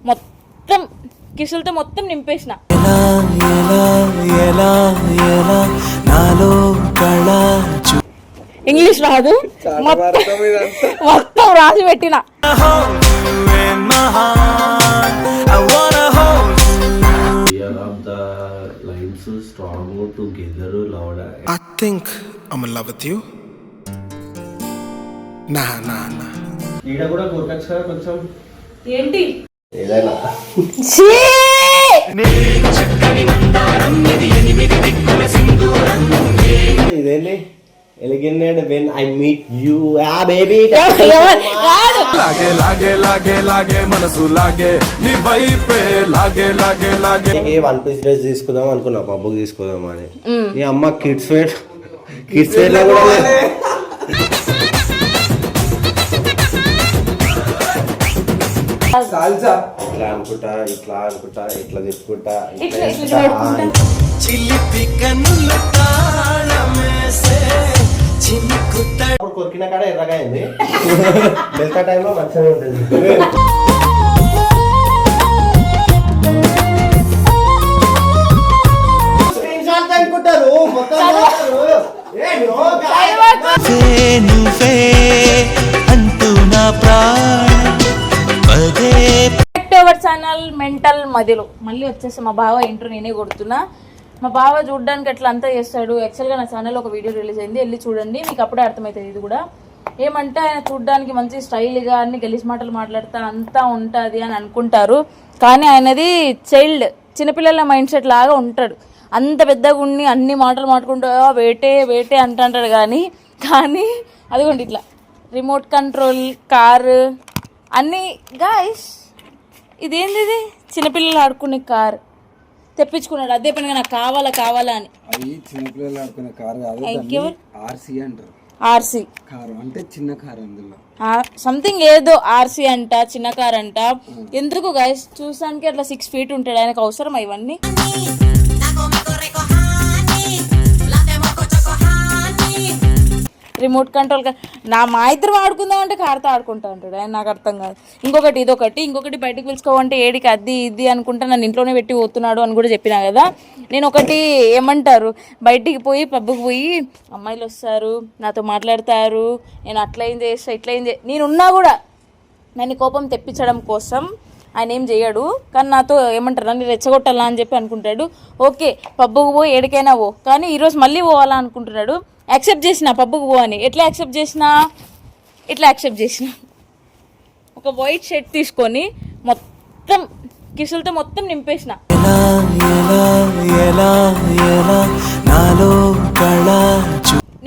మొత్తం కిసులతో మొత్తం నింపేసిన. ఇంగ్లీష్ రాదు, మొత్తం రాసి పెట్టిన. I think I'm in love with you. Nah. ఈడ కూడా కూరకొచ్చా కొంచెం ఏంటి ఏదైనా ఇదేంటి elegant when I meet you a baby లాగే లాగే లాగే లాగే మనసు లాగే నీ వైపే లాగే లాగే లాగే. వన్ పీస్ డ్రెస్ తీసుకుందాం అనుకున్నా, పబ్బుకి తీసుకుందాం అని. ఈ అమ్మ కిడ్స్ వేర్ లో కూడా ఇట్లా అనుకుంటా ఇట్లా చెప్పుకుంటా కొరికిన కాడ ఎర్రగా అయింది. మిగతా టైంలో మంచిగా ఉంటుంది. అనుకుంటారు మొత్తం ఛానల్ మెంటల్ మదిలో మళ్ళీ వచ్చేసి మా బావ ఇంట్రో నేనే కొడుతున్నా. మా బావ చూడడానికి అట్లా అంతా చేస్తాడు. యాక్చువల్గా నా ఛానల్ ఒక వీడియో రిలీజ్ అయింది, వెళ్ళి చూడండి, మీకు అప్పుడే అర్థమవుతుంది. ఇది కూడా ఏమంటే ఆయన చూడడానికి మంచి స్టైల్గా అన్ని గలీజ్ మాటలు మాట్లాడుతా అంతా ఉంటుంది అని అనుకుంటారు. కానీ ఆయనది చైల్డ్, చిన్నపిల్లల మైండ్ సెట్ లాగా ఉంటాడు. అంత పెద్దగా ఉండి అన్ని మాటలు మాట్లాడుకుంటూ వేటే అంటాడు. కానీ అదిగోండి ఇట్లా రిమోట్ కంట్రోల్ కారు అన్నీ. గాయస్ ఇదేంది, ఇది చిన్నపిల్లలు ఆడుకునే కార్ తెప్పించుకున్నాడు. అదే పనిగా నాకు కావాలా అని. అది చిన్నపిల్లలు ఆడుకునే కారు కాదు, ఆర్సీ అంటారు. ఆర్సీ కారు అంటే చిన్న కారు, అందులో సంథింగ్ ఏదో ఆర్సీ అంట, చిన్న కార్ అంట. ఎందుకు గైస్ చూసానికి అట్లా 6 feet ఉంటాడు, ఆయనకు అవసరం ఇవన్నీ. రిమోట్ కంట్రోల్ మా ఇద్దరు ఆడుకుందాం అంటే కార్తో ఆడుకుంటా ఉంటాడు ఆయన, నాకు అర్థం కాదు. ఇంకొకటి బయటకు పిలుచుకోవంటే ఏడికి అది ఇది అనుకుంటా నన్ను ఇంట్లోనే పెట్టి పోతున్నాడు అని కూడా చెప్పినా కదా. నేను ఒకటి ఏమంటారు, బయటికి పోయి పబ్బుకి పోయి అమ్మాయిలు వస్తారు, నాతో మాట్లాడతారు, నేను అట్లా ఏం చేస్తా ఇట్లా ఏం నేనున్నా కూడా నన్ను కోపం తెప్పించడం కోసం ఆయన ఏం చేయడు. కానీ నాతో ఏమంటారు, నన్ను రెచ్చగొట్టాలా అని చెప్పి అనుకుంటాడు. ఓకే పబ్బుకు పోయి ఏడికైనా పో, కానీ ఈరోజు మళ్ళీ పోవాలా అనుకుంటున్నాడు. యాక్సెప్ట్ చేసిన పబ్బుకు పో అని. ఎట్లా యాక్సెప్ట్ చేసిన ఒక వైట్ షర్ట్ తీసుకొని మొత్తం కిసులతో మొత్తం నింపేసిన.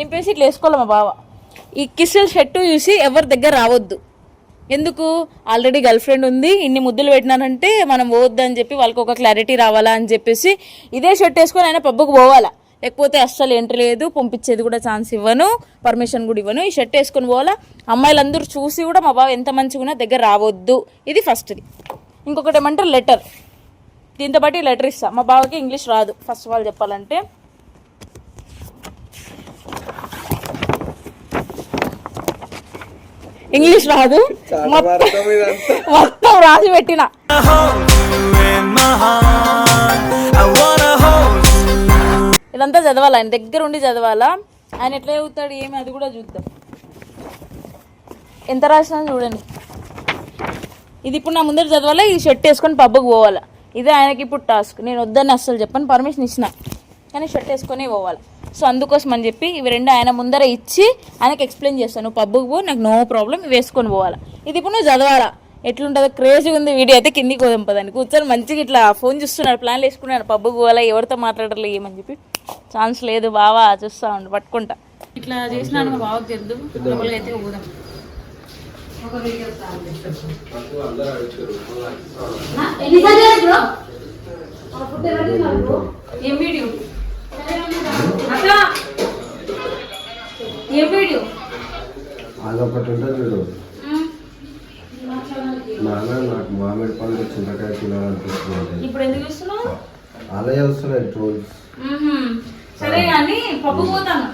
నింపేసి ఇట్లా వేసుకోవాలి మా బావ. ఈ కిసుల షర్టు చూసి ఎవరి దగ్గర రావద్దు. ఎందుకు, ఆల్రెడీ గర్ల్ ఫ్రెండ్ ఉంది, ఇన్ని ముద్దులు పెట్టినానంటే మనం పోవద్దు అని చెప్పి వాళ్ళకి ఒక క్లారిటీ రావాలా అని చెప్పేసి ఇదే షర్ట్ వేసుకొని ఆయన పబ్బుకు పోవాలా. లేకపోతే అస్సలు ఎంట్రీ లేదు, పంపించేది కూడా ఛాన్స్ ఇవ్వను, పర్మిషన్ కూడా ఇవ్వను. ఈ షర్ట్ వేసుకొని పోవాలా. అమ్మాయిలందరూ చూసి కూడా మా బావ ఎంత మంచిగా ఉన్నా దగ్గర రావద్దు. ఇది ఫస్ట్ది. ఇంకొకటి ఏమంటే లెటర్, దీంతో బట్టి లెటర్ ఇస్తా. మా బావకి ఇంగ్లీష్ రాదు ఫస్ట్ ఆఫ్ ఆల్ చెప్పాలంటే. ఇంగ్లీష్ రాదు, మొత్తం రాసి పెట్టిన. ఇదంతా చదవాలా, ఆయన దగ్గర ఉండి చదవాలా. ఆయన ఎట్లా చదువుతాడు ఏమి అది కూడా చూద్దాం. ఎంత రాసినా చూడండి. ఇది ఇప్పుడు నా ముందర చదవాలా, ఈ షర్ట్ వేసుకొని పబ్బుకు పోవాలా. ఇదే ఆయనకి ఇప్పుడు టాస్క్. నేను వద్దని అస్సలు చెప్పను, పర్మిషన్ ఇచ్చిన, కానీ షర్ట్ వేసుకొని పోవాలి. సో అందుకోసం అని చెప్పి ఇవి రెండు ఆయన ముందర ఇచ్చి ఆయనకి ఎక్స్ప్లెయిన్ చేస్తాను. నువ్వు పబ్బుకు పో, నాకు నో ప్రాబ్లం, ఇవి వేసుకొని పోవాలా. ఇది ఇప్పుడు నువ్వు చదవాలా. ఎట్లుంటుందో క్రేజీగా ఉంది వీడియో అయితే. కిందికి పోదంపదాన్ని కూర్చొని మంచిగా ఇట్లా ఫోన్ చూస్తున్నాడు, ప్లాన్లు వేసుకున్నాడు. పబ్బుకు పోవాలా, ఎవరితో మాట్లాడాలి ఏమని చెప్పి. ఛాన్స్ లేదు బావా, చూస్తా ఉండు, పట్టుకుంటా. ఇట్లా చేసినాను మా బావకు తెలుదు. అయితే పోదాం. ఏం వీడియో అదొకటి ఉంటుంది చూడు, నాకు మామిడి పండు చింతకాయ తినాలనిపిస్తుంది. ఇప్పుడు ఎందుకు చూస్తున్నావు? అలా వస్తున్నాయి ట్రోల్స్. సరే కానీ పప్పు పోతాను,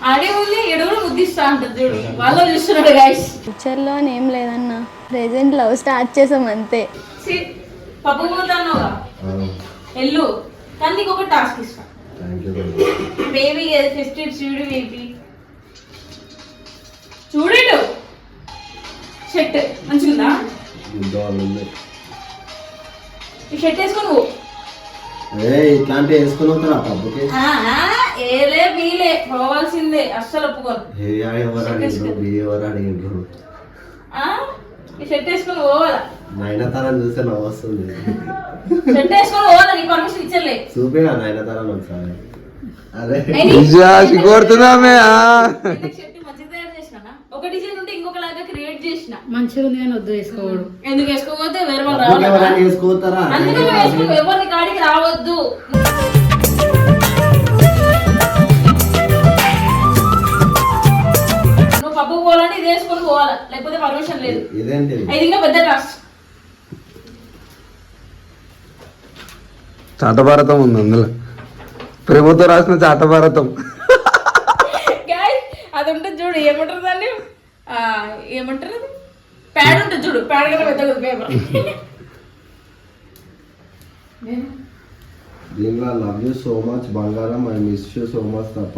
ఆడే ఉంది ఎడుగురు ముద్దిస్తా అంటారు చూడు, వాళ్ళు చూస్తున్నాడు. గైస్ ఫ్యూచర్లో ఏం లేదన్నా. ప్రెజెంట్ లవ్ స్టార్ట్ చేసాం అంతే. పప్పు పోతానుగా ఎల్లు, కానీ నీకు ఒక టాస్క్ ఇస్తా. బేబీ ఫెస్ట్ చూడు బేబీ, చూడు షర్ట్ మంచిగుందా? ఈ షర్ట్ వేసుకొని పో. ఇట్లాంటివి వేసుకుని వస్తారా పబ్బుకి? ఏలే బీలే పోవాల్సిందే, అస్సలు ఒప్పుకోను. ఈ షర్ట్ వేసుకొని పోవాలా? నయనతారని చూస్తే నవ్వు వస్తుంది. షర్ట్ వేసుకొని పోవాలా? నీకు పర్మిషన్ ఇచ్చలే. చూపేనా నయనతారని ఒకసారి? అదే కోరుతున్నామే. షర్ట్ మంచిగా తయారు చేసినా, ఒక డిజైన్ ఉంటే ఇంకొకలాగా క్రియేట్ చేసిన. మంచిగా ఉంది కానీ వద్దు వేసుకోవడం. ఎందుకు వేసుకోకపోతే వేరే వాళ్ళు రావాలి, వేసుకోతారా? అందుకని వేసుకో, ఎవరిని కాడికి రావద్దు. నువ్వు పప్పుకు పోవాలంటే ఇది వేసుకొని పోవాలా, లేకపోతే పర్మిషన్ లేదు. ఇదేంటి? ఇది ఇంకా పెద్ద టాస్క్. చాటభారతం ఉంది అందులో, ప్రేమతో రాసిన చాటభారతం. అది ఉంటుంది చూడు, ఏమంటారు దాన్ని, ఏమంటారు అది, ప్యాడ్ ఉంటుంది చూడు, ప్యాడ్ కన్నా పెద్ద పేపర్. దీనిలో లవ్ యూ సో మచ్ బంగారం, I miss you so much తప్ప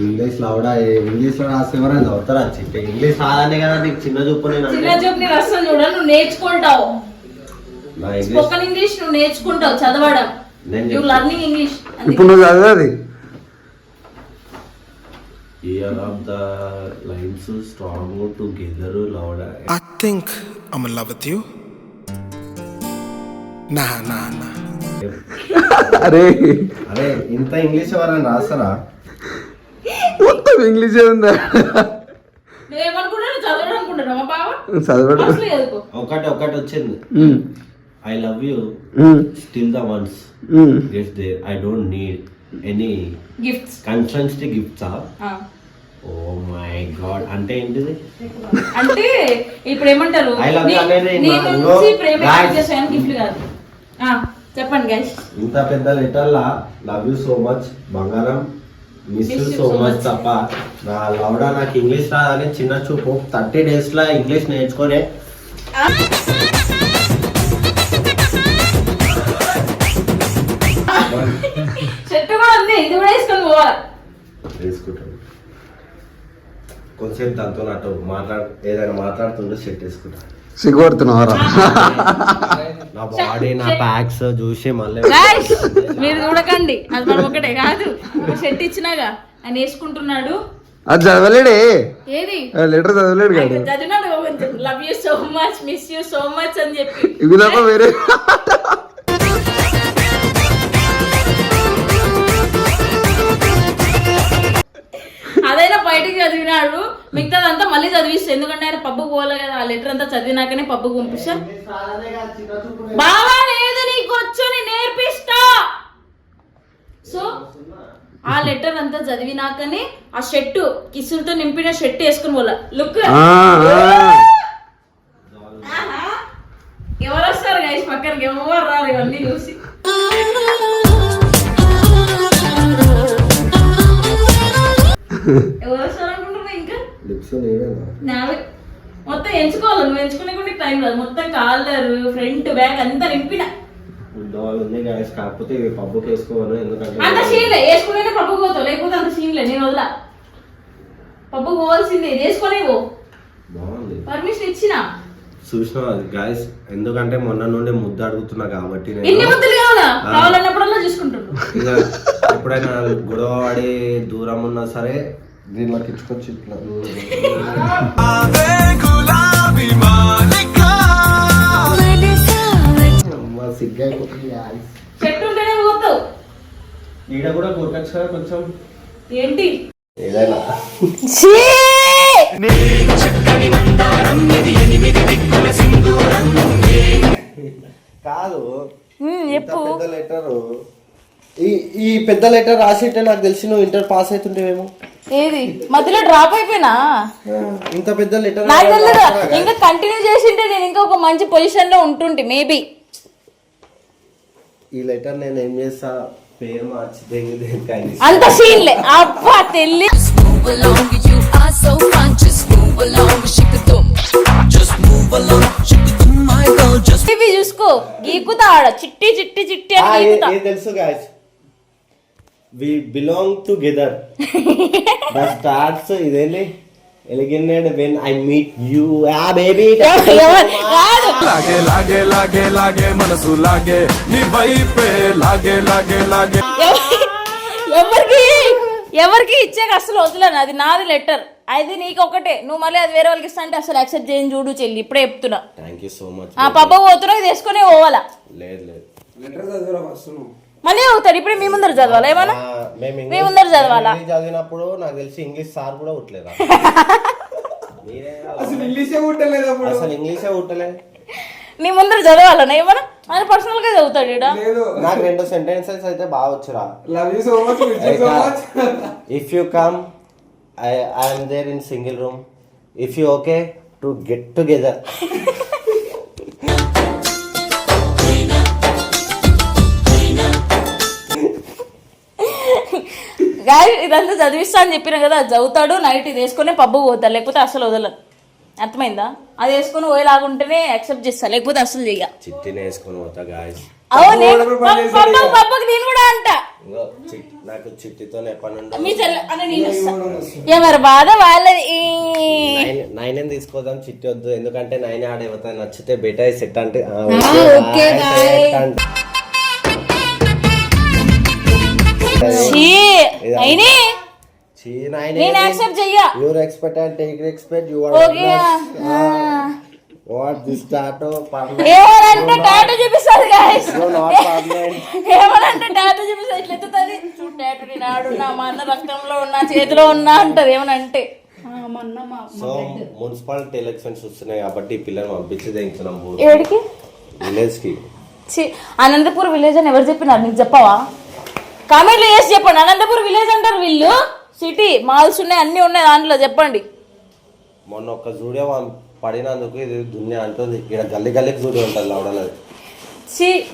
ఇంగ్లీష్ లవడా, ఇంగ్లీష్ లో రాస్తే ఎవరైనా చదువుతారా? చెప్పి ఇంగ్లీష్ రాదనే కదా నీకు చిన్న చూపు. చిన్న చూపు నేను అస్సలు చూడ, నువ్వు నేర్చుకుంటావు. స్పోకెన్ ఇంగ్లీష్ నువ్వు నేర్చుకుంటావు, చదవడం. You learning English. ఇప్పుడు నువ్వు చదివేది Here of the lines strong together louder. I think I'm in love with you. Nah. అరే అరే ఇంత ఇంగ్లీష్ ఎవరైనా రాస్తారా? మొత్తం ఇంగ్లీషే ఉందా? నువ్వేమనుకుంటున్నావు, చదవడం అనుకుంటున్నావా బావ? చదవడం ఒకటి వచ్చింది. I love you still the ones gets there, I don't need any gifts. Consultancy gifts. Oh my God, అంటే ఏంటిది? అంటే ఇప్పుడు ఏమంటారు, I love you అనేది నీ నుంచి ప్రేమ guys. చేసాను, గిఫ్ట్ కాదు. చెప్పండి గైస్. ఇంత పెద్ద letter law love you so much బంగారం, మిస్ యూ సో మచ్ తప్ప నా లవడా నాకు ఇంగ్లీష్ రాదని చిన్న చూపు. 30 days లా ఇంగ్లీష్ నేర్చుకోనే. చెట్టు కూడా ఉంది, ఇది కూడా వేసుకొని పోవాలి. వేసుకుంటాను కొంచెం దాంతో అటు ఏదైనా మాట్లాడుతుంటే సెట్ వేసుకుంటా. సిగ్గుపడుతున్నావరా? నా బాడీ నా ప్యాక్స్ చూసి మళ్ళీ గైస్ మీరు చూడకండి, అది మనం ఒకటే కాదు. షర్ట్ ఇచ్చినాగా ఆయన వేసుకుంటున్నాడు. అది చదవలేడే, ఏది లెటర్ చదవలేడు కాదు. చదివినాడు, love you so much, miss you so much అని చెప్పి. ఇవి తప్ప వేరే అదైనా బయటికి చదివినాడు, మిగతాదంతా మళ్ళీ చదివిస్తా. ఎందుకంటే ఆయన పబ్బుకు పోలే కదా, ఆ లెటర్ అంతా చదివినాకనే పబ్బుకు పంపిస్తా. బాగా లేదు నీకు వచ్చు, నేర్పిస్తా. సో ఆ లెటర్ అంతా చదివినాకనే ఆ షర్టు కిసులతో నింపిన షర్ట్ వేసుకుని పోలా. లుక్ ఎవరు వస్తారు గైస్ పక్కనకి? ఎవరు రారు ఇవన్నీ చూసి. ఎవరు వస్తారు అనుకుంటున్నా? ఇంకా నావే మొత్తం ఎంచుకోవాలి. నువ్వు ఎంచుకునే కూడా టైం రాదు. మొత్తం కాలర్, ఫ్రంట్, బ్యాక్ అంతా నింపిన. కాకపోతే పబ్బుకి వేసుకోవాలి, ఎందుకంటే అంత సీన్లే, వేసుకునే పబ్బుకు పోతావు, లేకపోతే అంత సీన్లే. నేను వదలా, పబ్బుకు పోవాల్సిందే, వేసుకునే పో. బాగుంది, పర్మిషన్ ఇచ్చిన. చూసిన గాయస్, ఎందుకంటే మొన్న నుండి ముద్దు అడుగుతున్నా కాబట్టి ఎన్ని ముద్దులు కావాలా, కావాలన్నప్పుడల్లా చూసుకుంటున్నాను. ఇక ఎప్పుడైనా గొడవ పడి దూరం ఉన్నా సరే దీనిలోకి ఇచ్చుకొచ్చి ఇట్లా సిగ్గైపోతుంది. చెట్టు ఉంటేనే పోతావు. ఈడ కూడా కొరకచ్చు కదా కొంచెం. ఏంటి ఏదైనా కాదు, పెద్ద లెటర్, ఈ పెద్ద లెటర్ రాసిట్టే నాకు తెలిసి నువ్వు ఇంటర్ పాస్ అవుతుంటేవేమో. ఏది మధ్యలో డ్రాప్ అయిపోయినా? ఇంత పెద్ద లెటర్ నాకు తెలియదు. ఇంకా కంటిన్యూ చేసింటే నేను ఇంకా ఒక మంచి పొజిషన్ లో ఉంటుంటే మేబీ. ఈ లెటర్ నేను ఏం చేస్తా, పేరు మార్చి దేనికి అంత సీన్లే. అబ్బా తెల్లి. Move along, you are so fun. Just move along, shake the thumb. Just move ఇవి చూసుకో గీకుతా ఆడ చిట్టి చిట్టి చిట్టి అని గీకుతా. ఇది తెలుసు guys, we belong together. The starts ఇదేంటి illuminate when I meet you a baby. లాగే లాగే లాగే లాగే మనసు లాగే నీ వైపే లాగే లాగే లాగే. ఎవరికి ఇచ్చాక అసలు వదలను, అది నాది లెటర్, అది నీకు ఒకటే. నువ్వు మళ్ళీ అది వేరే వాళ్ళకి ఇస్తా అంటే అసలు యాక్సెప్ట్ చేయని చూడు చెల్లి, ఇప్పుడే చెప్తున్నా. Thank you so much. ఆ పబ్బ పోతున్నా ఇది వేసుకునే పోవాలా? లేదు లేదు, లెటర్ చదివిరా ఫస్ట్ నువ్వు. మళ్ళీ అవుతాడు. ఇప్పుడు మీ ముందర చదవాలా ఏమన్నా? మీ ముందర చదవాలా? చదివినప్పుడు నాకు తెలిసి ఇంగ్లీష్ సార్ కూడా ఉట్టలేదా? అసలు ఇంగ్లీషే ఉట్టలేదు అప్పుడు. అసలు ఇంగ్లీషే ఉట్టలేదు. నీ ముందర చదవాలన్నా ఏమన్నా? ఆయన పర్సనల్ గా చదువుతాడు ఈడ. లేదు, నాకు 2 సెంటెన్సెస్ అయితే బాగా వచ్చురా. Love you so much, miss you so much. If you come I am there in single room. If you okay to get together. గాయ ఇదంతా చదివిస్తా అని చెప్పినా కదా, అది చదువుతాడు. నైట్ ఇది వేసుకుని పబ్బు పోతాడు, లేకపోతే అసలు వదలను. అర్థమైందా? అది వేసుకుని పోయేలాగుంటేనే యాక్సెప్ట్ చేస్తా, లేకపోతే అసలు చెయ్య. చిట్టిని వేసుకొని పోతా గాయస్. అవును పబ్బకి నేను కూడా అంట. నాకు చిట్టితో ఎప్పటి మీ చెల్ల అని నేను వస్తా. ఎవరి బాధ వాళ్ళది. 9 తీసుకోదాం, చిట్టి వద్దు. ఎందుకంటే 9 ఆడేవతా నచ్చితే బెటా సెట్ అంటే నేను యాక్సెప్ట్ చెయ్య. Your expect and take respect. You are what this tattoo permanent. ఏమనంటే టాటూ చూపిస్తాడు గాయ్స్. You not permanent. ఏమనంటే టాటూ చూపిస్తాడు. ఇట్లా ఎత్తుతది చూడు, టాటూ నేను ఆడున్నా, మా అన్న రక్తంలో ఉన్నా, చేతిలో ఉన్నా అంటది. ఏమనంటే సో మున్సిపాలిటీ ఎలక్షన్స్ వస్తున్నాయి కాబట్టి పిల్లల్ని పంపించి తెంచున్నాం ఏడికి? విలేజ్ కి. అనంతపూర్ విలేజ్ అని ఎవరు చెప్పినారు? నీకు చెప్పవా? కామెంట్లు చేసి చెప్పండి. అనంతపూర్ విలేజ్ అంటారు వీళ్ళు. సిటీ మాల్స్ ఉన్నాయి, అన్ని ఉన్నాయి దాంట్లో. చెప్పండి. మొన్న ఒక్క జూడియో పడినందుకు ఇది దున్యా అంటుంది. ఇక్కడ గల్లీ గల్లీకి జూడియో ఉంటుంది లవడలేదు.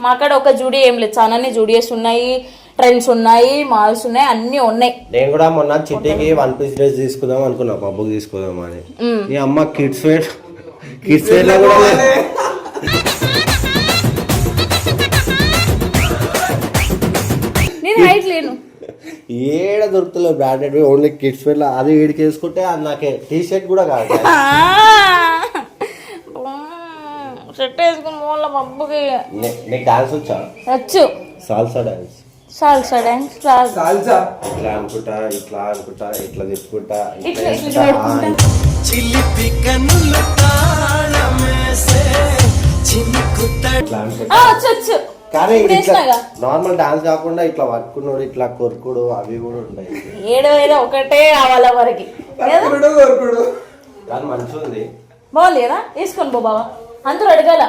మా అక్కడ ఒక జూడియో ఏం లేదు, చాలా జూడియోస్ ఉన్నాయి, ట్రెండ్స్ ఉన్నాయి, మాల్స్ ఉన్నాయి, అన్ని ఉన్నాయి. నేను కూడా మొన్న చిట్టికి 1 పీస్ డ్రెస్ తీసుకుందాం అనుకున్నా, పబ్బుకి తీసుకుందాం అని. ఈ అమ్మ కిడ్స్ వేర్ లో కూడా నేను హైట్ లేను. ఏడ దొరుకుతలేదు బ్రాండెడ్, ఓన్లీ కిడ్స్ వేర్ లో. అది వీడికి వేసుకుంటే అది నాకే టీ షర్ట్ కూడా కాదు. షర్ట్ వేసుకుని మూల పబ్బుకి. నీకు డాన్స్ వచ్చా? వచ్చు. Salsa dance. Salsa dance salsa ఇట్లా అనుకుంటా, ఇట్లా అనుకుంటా, ఇట్లా తిప్పుకుంటా, కానీ నార్మల్ డాన్స్ కాకుండా ఇట్లా పట్టుకున్నాడు, ఇట్లా కొరుకుడు అవి కూడా ఉంటాయి. ఏదో ఒకటే కావాలి వరకు. కానీ మంచిగా ఉంది. బాగుంది కదా, వేసుకొని బాబా. అందరూ అడగాల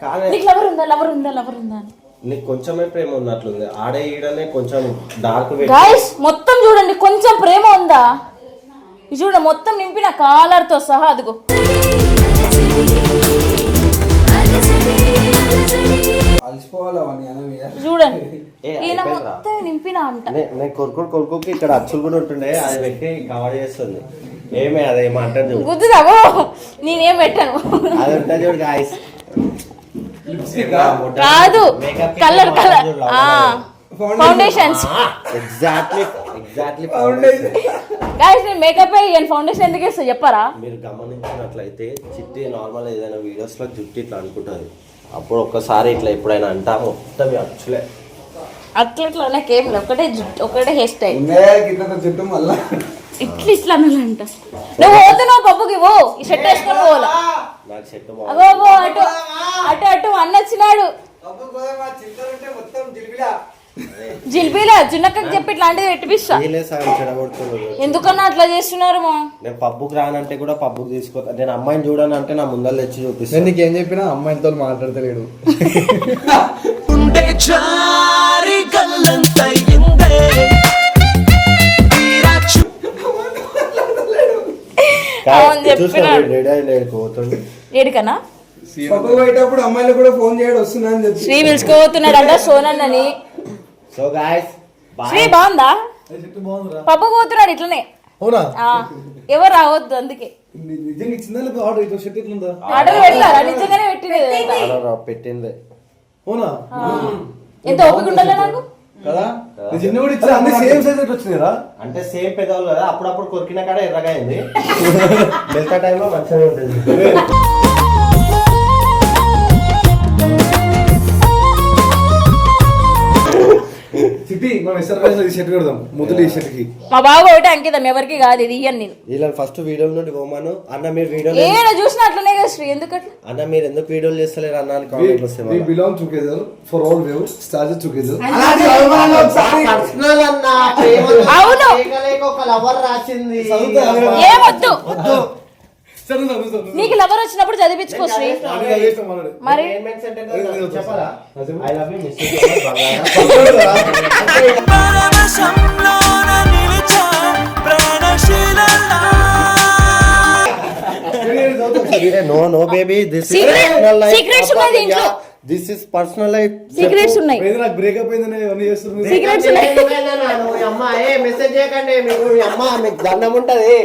కానీ నీకు లవర్ ఉందా, లవర్ ఉందా, లవర్ ఉందా అని. నీకు కొంచెమే ప్రేమ ఉన్నట్లుంది. ఆడే ఈడనే కొంచెం డార్క్. గైస్ మొత్తం చూడండి, కొంచెం ప్రేమ ఉందా? ఇది చూడ మొత్తం నింపిన కాలర్ తో సహా. అదిగో చూడండి, ఈయన మొత్తం నింపిన అంట. నేను కొరుకుకి ఇక్కడ అచ్చులు కూడా ఉంటుండే, అది పెట్టి కవర్ చేస్తుంది. ఏమే అదేమో అంటారు గుద్దుదావో, నేనేం పెట్టాను. అది ఉంటుంది చూడు గాయస్. కాదు, కలర్ ఫౌండేషన్స్. ఎగ్జాక్ట్లీ గైస్ నేను మేకప్ అయ్యాను, ఫౌండేషన్ ఎందుకు వేస్తా చెప్పారా? మీరు గమనించినట్లయితే చిట్టి నార్మల్ ఏదైనా వీడియోస్ లో జుట్టు ఇట్లా అనుకుంటుంది. అప్పుడు ఒక్కసారి ఇట్లా ఎప్పుడైనా అంటా మొత్తం అచ్చులే. అట్లా నాకేం లేదు, ఒకటే హెయిర్ స్టైల్. చుట్టూ మళ్ళా ఇట్లా అనాలంట. నువ్వు పోతున్నావు పప్పుకి, పో ఈ షర్ట్ వేసుకొని పోవాలా. నాకు సెట్ అగో అటు అటు అటు అన్న వచ్చినాడు. జిల్బీలా జున్నక్కకి చెప్పి ఇట్లాంటిది పెట్టిపిస్తా. ఎందుకన్నా అట్లా చేస్తున్నారు? నేను పబ్బుకి రానంటే కూడా పబ్బుకి తీసుకోతా. నేను అమ్మాయిని చూడాలంటే నా ముందర తెచ్చి చూపిస్తాను. నీకేం చెప్పినా అమ్మాయితో మాట్లాడతలేడు. ఏడికన్నా పోయేటప్పుడు అమ్మాయిలు కూడా ఫోన్ చేయడం వస్తున్నా అని చెప్పి శ్రీ పిలుచుకోబోతున్నాడు అంట సోనన్ అని. సో గాయ్స్ శ్రీ బాగుందా? పబ్బు పోతున్నాడు ఇట్లనే. ఎవరు రావద్దు అందుకే నిజంగా ఇచ్చిందా లేదా ఆర్డర్ ఇట్లా షర్ట్ ఎట్లుందా ఆర్డర్ పెట్టారా నిజంగానే పెట్టినది పెట్టింది అవునా ఎంత ఓపిక ఉండాలి నాకు కదా నిజంగా కూడా ఇచ్చా అన్ని సేమ్ సైజ్ ఎట్లా వచ్చినాయిరా అంటే సేమ్ పెదవులు కదా అప్పుడప్పుడు కొరికిన కాడ ఎర్రగా అయింది మిగతా టైంలో మంచిగా ఉంటుంది సిటీ మనం ఎస్ఆర్ ఈ షర్ట్ పెడదాం ముద్దులు ఈ షర్ట్ కి మా బాబు ఒకటి అంకితం ఎవరికి కాదు ఇది ఇయ్యను నేను వీళ్ళని ఫస్ట్ వీడియోల నుండి పోమాను అన్న మీరు వీడియో ఏడ చూసినా అట్లనే కదా శ్రీ ఎందుకట్లా అన్న మీరు ఎందుకు వీడియోలు చేస్తలేరు అన్న అని కామెంట్లు వస్తాయి we belong together for all we started together personal అన్న అవును. ఒక లవర్ రాసింది ఏమొద్దు నీకు లవర్ వచ్చినప్పుడు చదివించుకో శ్రీ మరి చెప్పాలా I love you miss no no baby this secrets ఉన్నాయి దీంట్లో this is personal life secrets ఉన్నాయి నాకు బ్రేకప్ అయిందని అవన్నీ చేస్తున్నారు సీక్రెట్స్ ఉన్నాయి అమ్మ ఏ మెసేజ్ చేయకండి మీకు మీ అమ్మ మీకు దండం ఉంటది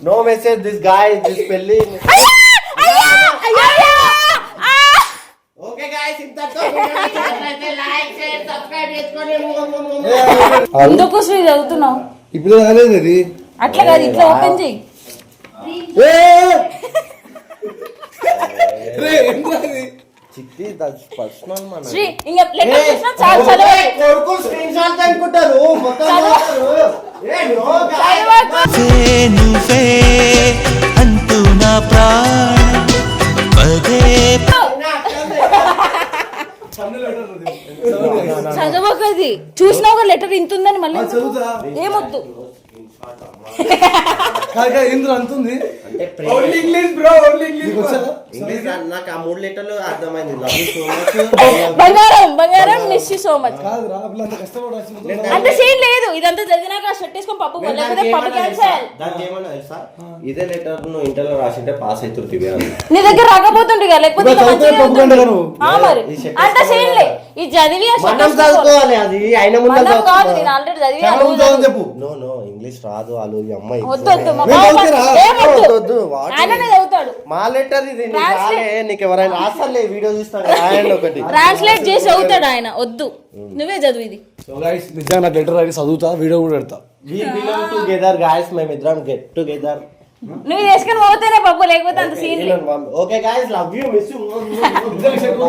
no message this guy this పెళ్లి ఓకే గాయ్స్ ఇంతతో లైక్ షేర్ సబ్స్క్రైబ్ చేసుకోండి ఎందుకు శ్రీ చదువుతున్నావు ఇప్పుడు రాలేదు అది అట్లా కాదు ఇట్లా ఓపెన్ చేయి చిట్టి దట్స్ పర్సనల్ మన శ్రీ ఇంకా లెటర్ చూసినా చాలు చదవాలి కొడుకు స్క్రీన్ షాట్ అనుకుంటారు మొత్తం ఏ నో గాయ్ నువ్వే అంటూ నా ప్రాణం పదే చదవకది చూసినావు ఒక లెటర్ ఇంత ఉందని మళ్ళీ చదువుతా ఏమొద్దు ఇందులో అంతుంది అంటే only English bro only English English నాకు ఆ 3 లెటర్లు అర్థమైంది లవ్ యూ సో మచ్ బంగారం బంగారం మిస్ యూ సో మచ్ కాదురా అప్పుడు అంత కష్టపడాల్సింది అంత సీన్ లేదు ఇదంతా చదివినాక షర్ట్ వేసుకొని పప్పు లేకపోతే పప్పు క్యాన్సల్ దానికి ఏమన్నా తెలుసా ఇదే లెటర్ నువ్వు ఇంటర్లో రాసింటే పాస్ అవుతుంది నీ దగ్గర రాకపోతుండే కదా లేకపోతే ఇంకా మంచిగా పప్పుకుంటా ఉంటుంది. ఆ మరి అంత సీన్ లే ఇది చదివి ఆ షర్ట్ మనం చదువుకోవాలి అది అయిన ముందు మనం కాదు నేను ఆల్రెడీ చదివి ఆ రోజు చదువు చెప్పు నో నో ఇంగ్లీష్ రాదు వాళ్ళు ఈ అమ్మాయి వద్దు వద్దు మా నేను బావ చదివిరా? ఏమొద్దు వద్దు, వాటి- ఆయననే చదువుతాడు మా లెటర్ ఇది నీకు రాలే నీకు ఎవరైనా రాసలే వీడియో చూస్తాను రాయండి ఒకటి ట్రాన్స్లేట్ చేసి చదువుతాడు ఆయన వద్దు నువ్వే చదువు ఇది సో గైస్ నిజంగా నాకు లెటర్ రాసి చదువుతా వీడియో కూడా పెడతా వి బిలాంగ్ టుగెదర్ గాయ్స్ మేమిద్దరం గెట్ టుగెదర్ నువ్వు చేసుకొని పోతేనే పప్పు లేకపోతే అంత సీన్ లేదు okay guys love you miss you